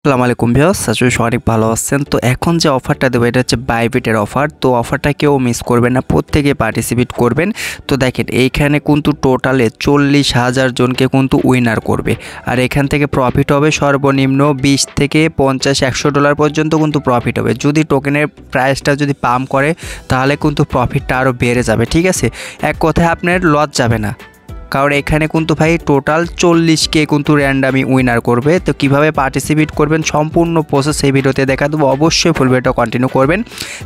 আসসালামু আলাইকুম ভিউয়ার্স, আশা করি অনেক ভালো আছেন। তো এখন যে অফারটা দেবো এটা হচ্ছে বাইবিটের অফার। তো অফারটা কেউ মিস করবেন না, প্রত্যেকে পার্টিসিপেট করবেন। তো দেখেন এইখানে কিন্তু টোটালে 40,000 জনকে কিন্তু উইনার করবে, আর এখান থেকে প্রফিট হবে সর্বনিম্ন 20 থেকে 50-100 ডলার পর্যন্ত কিন্তু প্রফিট হবে। যদি টোকেনের প্রাইসটা যদি পাম্প করে তাহলে কিন্তু প্রফিটটা আরও বেড়ে যাবে। ঠিক আছে, এক কথায় আপনার লস যাবে না, কারণ এখানে কিন্তু ভাই টোটাল 40কে কিন্তু র্যান্ডামি উইনার করবে। তো কিভাবে পার্টিসিপেট করবেন সম্পূর্ণ প্রসেস এই ভিডিওতে দেখা দেবো। অবশ্যই ফুল ভিডিওটা কন্টিনিউ করবেন।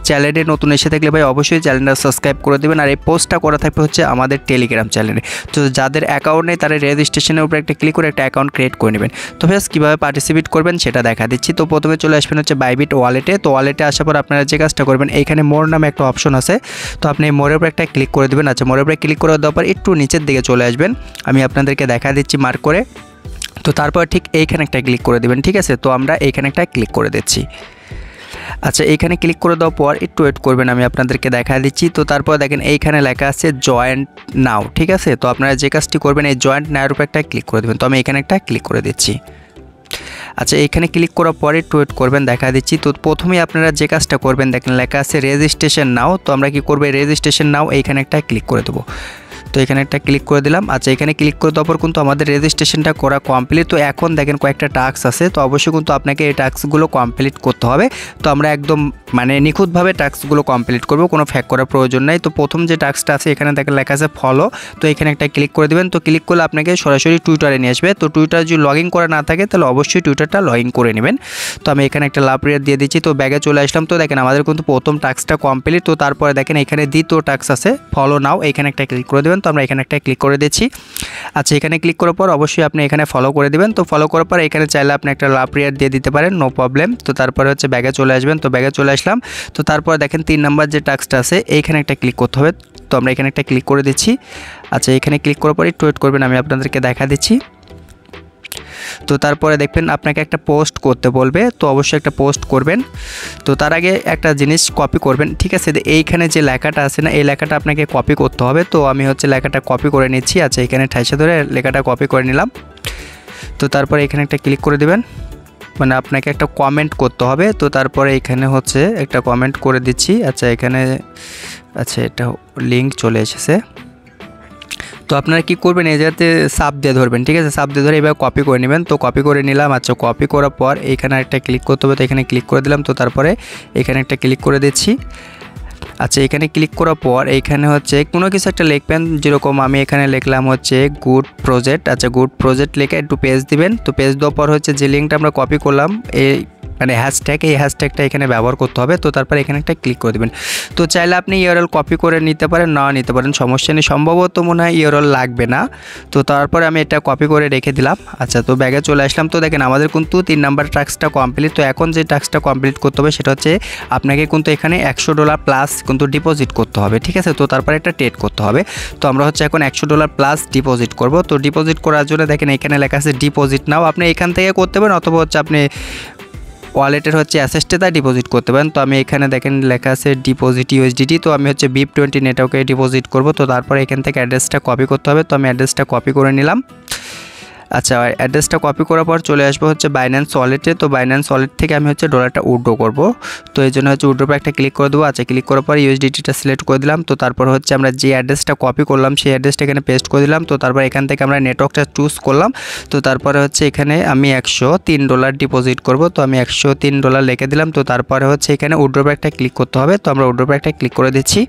চ্যানেলে নতুন এসে থাকলে ভাই অবশ্যই চ্যানেলটা সাবস্ক্রাইব করে দেবেন। আর এই পোস্টটা করা থাকবে হচ্ছে আমাদের টেলিগ্রাম চ্যানেলে। তো যাদের অ্যাকাউন্ট নেই তারা রেজিস্ট্রেশনের উপরে একটা ক্লিক করে একটা অ্যাকাউন্ট ক্রিয়েট করে নেবেন। তো ফ্রেন্ডস কীভাবে পার্টিসিপেট করবেন সেটা দেখা দিচ্ছি। তো প্রথমে চলে আসবেন হচ্ছে বাইবিট ওয়ালেটে। তো ওয়ালেটে আসার পর আপনারা যে কাজটা করবেন, এইখানে মোর নামে একটা অপশন আছে। তো আপনি মোরের উপরে একটা ক্লিক করে দেবেন। আচ্ছা, মোরের উপরে ক্লিক করে দেওয়ার পর একটু নিচের দিকে চলে আসবেন, আমি আপনাদেরকে দেখা দিচ্ছি মার্ক করে। তো তারপর ঠিক এইখানে একটা ক্লিক করে দেবেন। ঠিক আছে, তো আমরা এইখানে একটা ক্লিক করে দিচ্ছি। আচ্ছা, এইখানে ক্লিক করে দেওয়ার পর একটু ওয়েট করবেন, আমি আপনাদেরকে দেখা দিচ্ছি। তো তারপর দেখেন এইখানে লেখা আছে জয়েন্ট নাও। ঠিক আছে, তো আপনারা যে কাজটি করবেন এই জয়েন্ট নাওয়ের উপর একটা ক্লিক করে দেবেন। তো আমি এখানে একটা ক্লিক করে দিচ্ছি। আচ্ছা, এখানে ক্লিক করার পরে একটু ওয়েট করবেন, দেখা দিচ্ছি। তো প্রথমেই আপনারা যে কাজটা করবেন দেখেন লেখা আছে রেজিস্ট্রেশন নাও। তো আমরা কি করবো, রেজিস্ট্রেশন নাও এইখানে একটা ক্লিক করে দেবো। তো এখানে একটা ক্লিক করে দিলাম। আচ্ছা, এখানে ক্লিক করে দেওয়ার পর কিন্তু আমাদের রেজিস্ট্রেশনটা করা কমপ্লিট। তো এখন দেখেন কয়েকটা টাস্ক আছে, তো অবশ্যই কিন্তু আপনাকে এই টাস্কগুলো কমপ্লিট করতে হবে। তো আমরা একদম নিখুঁতভাবে টাস্কগুলো কমপ্লিট করব, কোনো ফ্যাক করার প্রয়োজন নাই। তো প্রথম যে টাস্কটা আছে এখানে দেখেন লেখা আছে ফলো। তো এখানে একটা ক্লিক করে দেবেন। তো ক্লিক করলে আপনাকে সরাসরি টুইটারে নিয়ে আসবে। তো টুইটার যদি লগ ইন করা না থাকে তাহলে অবশ্যই টুইটারটা লগ ইন করে নেবেন। তো আমি এখানে একটা লাভ রেট দিয়ে দিচ্ছি। তো ব্যাগে চলে আসলাম। তো দেখেন আমাদের কিন্তু প্রথম টাস্কটা কমপ্লিট। তো তারপরে দেখেন এখানে দ্বিতীয় টাস্ক আছে ফলো নাও, এখানে একটা ক্লিক করে দেবেন। তো আমরা এখানে একটা ক্লিক করে দিচ্ছি। আচ্ছা, এখানে ক্লিক করার পর অবশ্যই আপনি এখানে ফলো করে দেবেন। তো ফলো করার পর এখানে চাইলে আপনি একটা লাভ রেট দিয়ে দিতে পারেন, নো প্রবলেম। তো তারপরে হচ্ছে ব্যাগে চলে আসবেন। তো ব্যাগে চলে আসলাম। তো তারপর দেখেন 3 নাম্বার যে টাস্কটা আছে এইখানে একটা ক্লিক করতে হবে। তো আমরা এখানে একটা ক্লিক করে দিচ্ছি। আচ্ছা, এখানে ক্লিক করার পর একটু ওয়েট করবেন, আমি আপনাদেরকে দেখা দিচ্ছি। তো তারপরে দেখবেন আপনাকে একটা পোস্ট করতে বলবে, তো অবশ্যই একটা পোস্ট করবেন। তো তার আগে একটা জিনিস কপি করবেন। ঠিক আছে, এইখানে যে লেখাটা আছে না, এই লেখাটা আপনাকে কপি করতে হবে। তো আমি হচ্ছে লেখাটা কপি করে নিচ্ছি। আচ্ছা, এখানে ঠাইসে ধরে লেখাটা কপি করে নিলাম। তো তারপরে এখানে একটা ক্লিক করে দেবেন, আপনাকে একটা কমেন্ট করতে হবে। তো তারপরে এখানে হচ্ছে একটা কমেন্ট করে দিচ্ছি। আচ্ছা, এখানে এটা লিঙ্ক চলে এসেছে। তো আপনারা কি করবেন, এই জায়গাতে সাব দিয়ে ধরবেন। ঠিক আছে, সাব দিয়ে ধরে এবার কপি করে নেবেন। তো কপি করে নিলাম। আচ্ছা, কপি করার পর এখানে একটা ক্লিক করতে হবে। তো এখানে ক্লিক করে দিলাম। তো তারপরে এখানে একটা ক্লিক করে দিচ্ছি। আচ্ছা, এখানে ক্লিক করার পর এইখানে হচ্ছে কোনো কিছু একটা লিখবেন, যেরকম আমি এখানে লিখলাম হচ্ছে গুড প্রজেক্ট। আচ্ছা, গুড প্রজেক্ট লিখে একটু পেজ দিবেন। তো পেজ দেওয়ার পর হচ্ছে যে লিঙ্কটা আমরা কপি করলাম এই হ্যাশট্যাগ, এই হ্যাশট্যাগটা এখানে ব্যবহার করতে হবে। তো তারপর এখানে একটা ক্লিক করে দেবেন। তো চাইলে আপনি ইউআরএল কপি করে নিতে পারেন, না নিতে পারেন, সমস্যা নেই। সম্ভবত মনে হয় ইউআরএল লাগবে না। তো তারপরে আমি এটা কপি করে রেখে দিলাম। আচ্ছা, তো ব্যাগে চলে আসলাম। তো দেখেন আমাদের কিন্তু 3 নাম্বার টাস্কটা কমপ্লিট। তো এখন যে টাস্কটা কমপ্লিট করতে হবে সেটা হচ্ছে আপনাকে কিন্তু এখানে $100 প্লাস কিন্তু ডিপোজিট করতে হবে। ঠিক আছে, তো তারপরে একটা ট্রেড করতে হবে। তো আমরা হচ্ছে এখন $100 প্লাস ডিপোজিট করব। তো ডিপোজিট করার জন্য দেখেন এখানে লেখা আছে ডিপোজিট নাও। আপনি এখান থেকে করতে পারেন, অথবা হচ্ছে আপনি ওয়ালেটের হচ্ছে অ্যাসেস্টে তা ডিপোজিট করতে পারেন। তো আমি এখানে দেখেন লেখা আছে ডিপোজিট ইউএসডিটি। তো আমি হচ্ছে BIP20 নেটওয়ার্কে ডিপোজিট করব। তো তারপরে এখান থেকে অ্যাড্রেসটা কপি করতে হবে। তো আমি অ্যাড্রেসটা কপি করে নিলাম। আচ্ছা, অ্যাড্রেসটা কপি করার পর চলে আসবো হচ্ছে বাইন্যান্স ওয়ালেটে। তো বাইন্যান্স ওয়ালেট থেকে আমি হচ্ছে ডলারটা উইথড্র করব। তো এই জন্য হচ্ছে উইথড্রোতে একটা ক্লিক করে দেবো। আচ্ছা, ক্লিক করার পর ইউএসডিটিটা সিলেক্ট করে দিলাম। তো তারপর হচ্ছে আমরা যে অ্যাড্রেসটা কপি করলাম সেই অ্যাড্রেসটা এখানে পেস্ট করে দিলাম। তো তারপর এখান থেকে আমরা নেটওয়ার্কটা চুজ করলাম। তো তারপরে হচ্ছে এখানে আমি $103 ডিপোজিট করব। তো আমি $103 লিখে দিলাম। তো তারপরে হচ্ছে এখানে উইথড্রোতে একটা ক্লিক করতে হবে। তো আমরা উইথড্রোতে একটা ক্লিক করে দিচ্ছি।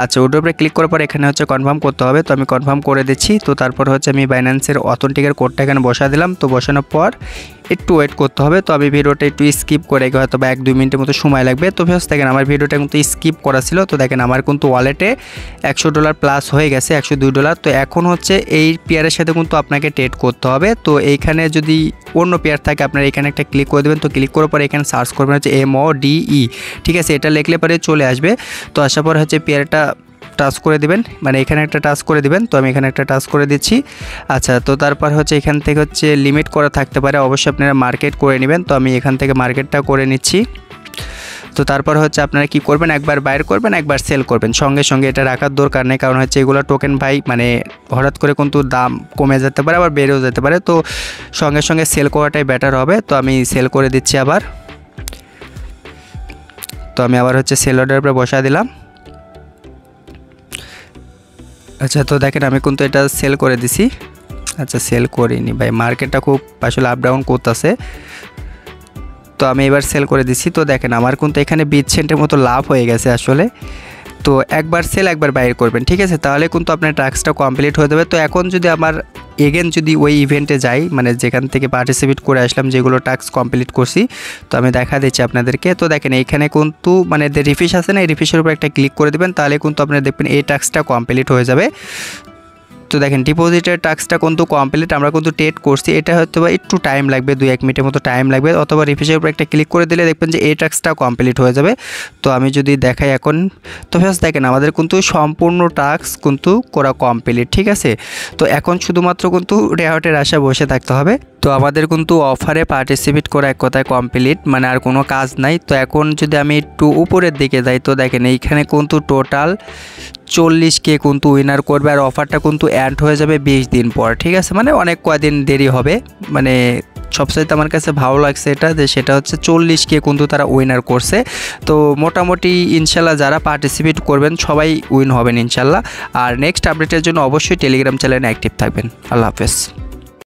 আচ্ছা, ওটার উপরে ক্লিক করার পর এখানে হচ্ছে কনফার্ম করতে হবে। তো আমি কনফার্ম করে দিচ্ছি। তো তারপর হচ্ছে আমি বাইন্যান্সের অথেন্টিকের কোডটা এখানে বসা দিলাম। তো বসানোর পর একটু ওয়েট করতে হবে। তো আমি ভিডিওটা একটু স্কিপ করে হয়তো বা 1-2 মিনিটের মতো সময় লাগবে। তো ফেস দেখেন আমার ভিডিওটা কিন্তু স্কিপ করা ছিল। তো দেখেন আমার কিন্তু ওয়ালেটে $100 প্লাস হয়ে গেছে, $102। তো এখন হচ্ছে এই পেয়ারের সাথে কিন্তু আপনাকে ট্রেড করতে হবে। তো এইখানে যদি অন্য পেয়ার থাকে আপনার এখানে একটা ক্লিক করে দেবেন। তো ক্লিক করার পর এখানে সার্চ করবেন হচ্ছে MODE। ঠিক আছে, এটা লিখলে পরে চলে আসবে। তো আসার পর হচ্ছে পেয়ারটা টাচ করে দিবেন, এখানে একটা টাচ করে দিবেন। তো আমি এখানে একটা টাচ করে দিচ্ছি। আচ্ছা, তো তারপর হচ্ছে এখান থেকে হচ্ছে লিমিট করা থাকতে পারে, অবশ্যই আপনারা মার্কেট করে নেবেন। তো আমি এখান থেকে মার্কেটটা করে নিচ্ছি। তো তারপর হচ্ছে আপনারা কি করবেন, একবার বাইর করবেন একবার সেল করবেন, সঙ্গে সঙ্গে এটা রাখার দরকার নেই, কারণ হচ্ছে এগুলো টোকেন ভাই মানে হঠাৎ করে কিন্তু দাম কমে যেতে পারে আবার বেড়েও যেতে পারে, তো সঙ্গে সঙ্গে সেল করাটাই বেটার হবে। তো আমি সেল করে দিচ্ছি আবার। তো আমি আবার হচ্ছে সেল অর্ডার উপরে বসা দিলাম। আচ্ছা তো দেখেন আমি কিন্তু এটা সেল করে দিছি। আচ্ছা সেল করিনি ভাই, মার্কেটটা খুব আসলে আপ ডাউন করতেছে, তো আমি এবার সেল করে দিছি। তো দেখেন আমার কিন্তু এখানে 20 সেন্টের মতো লাভ হয়ে গেছে আসলে। তো একবার সেল একবার বাইর করবেন, ঠিক আছে, তাহলে কিন্তু আপনার টাস্কটা কমপ্লিট হয়ে যাবে। তো এখন যদি আমার এগেন যদি ওই ইভেন্টে যাই, মানে যেখান থেকে পার্টিসিপেট করে আসলাম, যেগুলো টাস্ক কমপ্লিট করছি, তো আমি দেখা দিচ্ছি আপনাদেরকে। তো দেখেন এইখানে কিন্তু মানে রিফ্রেশ আছে না, এই রিফ্রেশের উপর একটা ক্লিক করে দেবেন, তাহলে কিন্তু আপনারা দেখবেন এই টাস্কটা কমপ্লিট হয়ে যাবে। তো দেখেন ডিপোজিটের টাস্কটা কিন্তু কমপ্লিট, আমরা কিন্তু টেট করছি, এটা হয়তো বা একটু টাইম লাগবে, 2-1 মিনিটের মতো টাইম লাগবে, অথবা রিফ্রেশের উপর একটা ক্লিক করে দিলে দেখবেন যে এই টাস্কটা কমপ্লিট হয়ে যাবে। তো আমি যদি দেখাই এখন, তো ফার্স্ট দেখেন আমাদের কিন্তু সম্পূর্ণ টাস্ক কিন্তু করা কমপ্লিট, ঠিক আছে। তো এখন শুধুমাত্র কিন্তু রেওয়ার্ডের আশা বসে থাকতে হবে। তো আমাদের কিন্তু অফারে পার্টিসিপেট করা এক কথায় কমপ্লিট, মানে আর কোনো কাজ নাই। তো এখন যদি আমি একটু উপরের দিকে যাই, তো দেখেন এইখানে কিন্তু টোটাল 40K কিন্তু উইনার করবে, আর অফারটা কিন্তু অ্যাড হয়ে যাবে 20 দিন পর, ঠিক আছে, মানে অনেক কয়দিন দেরি হবে। মানে সবচাইতে আমার কাছে ভালো লাগছে এটা, যে সেটা হচ্ছে 40K কিন্তু তারা উইনার করছে। তো মোটামুটি ইনশাল্লাহ যারা পার্টিসিপেট করবেন সবাই উইন হবেন ইনশাল্লাহ। আর নেক্সট আপডেটের জন্য অবশ্যই টেলিগ্রাম চ্যানেলে অ্যাক্টিভ থাকবেন। আল্লাহ হাফেজ।